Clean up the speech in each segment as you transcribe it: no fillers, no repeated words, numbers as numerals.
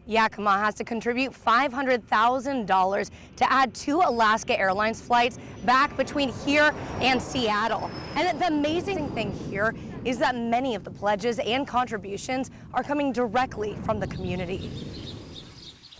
Yakima has to contribute $500,000 to add 2 Alaska Airlines flights back between here and Seattle. And the amazing thing here is that many of the pledges and contributions are coming directly from the community.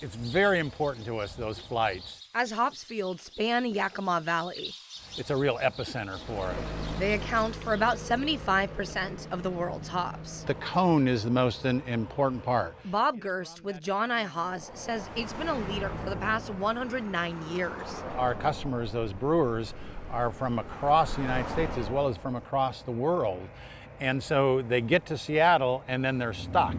It's very important to us, those flights. As hops fields span Yakima Valley, It's a real epicenter for it. they account for about 75% of the world's hops. The cone is the most important part. Bob Gerst with John I. Haas says it's been a leader for the past 109 years. Our customers, those brewers, are from across the United States as well as from across the world. And so they get to Seattle and then they're stuck.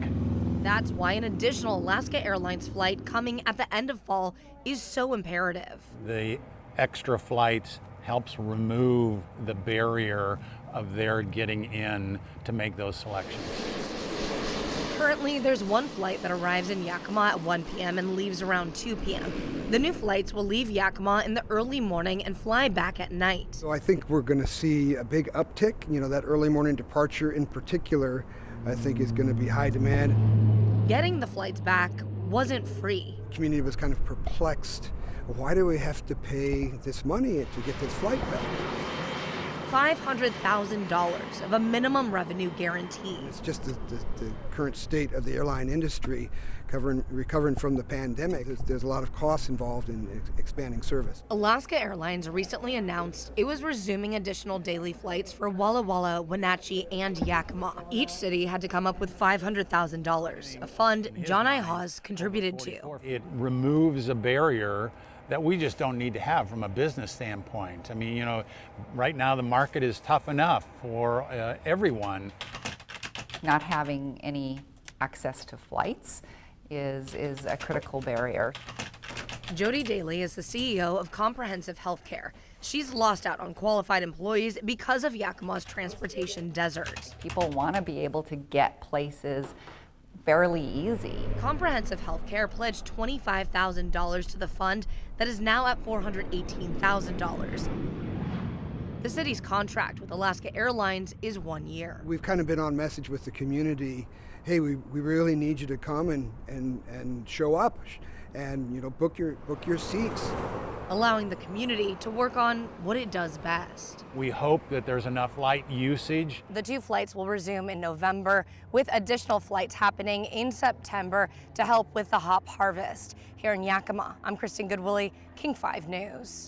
That's why an additional Alaska Airlines flight coming at the end of fall is so imperative. The extra flights helps remove the barrier of their getting in to make those selections. Currently, there's one flight that arrives in Yakima at 1 p.m. and leaves around 2 p.m. The new flights will leave Yakima in the early morning and fly back at night. So I think we're going to see a big uptick. You know, that early morning departure in particular, I think is going to be high demand. Getting the flights back wasn't free. The community was kind of perplexed. Why do we have to pay this money to get this flight back? $500,000 of a minimum revenue guarantee. It's just the current state of the airline industry recovering from the pandemic. There's a lot of costs involved in expanding service. Alaska Airlines recently announced it was resuming additional daily flights for Walla Walla, Wenatchee, and Yakima. Each city had to come up with $500,000, a fund John I. Haas contributed to. It removes a barrier that we just don't need to have from a business standpoint. I mean, you know, right now the market is tough enough for everyone. Not having any access to flights is a critical barrier. Jody Daly is the CEO of Comprehensive Healthcare. She's lost out on qualified employees because of Yakima's transportation desert. People want to be able to get places fairly easy. Comprehensive Healthcare pledged $25,000 to the fund that is now at $418,000. The city's contract with Alaska Airlines is 1 year. We've kind of been on message with the community. Hey, we really need you to come and show up and, you know, book your seats. Allowing the community to work on what it does best. We hope that there's enough light usage. The 2 flights will resume in November, with additional flights happening in September to help with the hop harvest. Here in Yakima, I'm Kristen Goodwillie, King 5 News.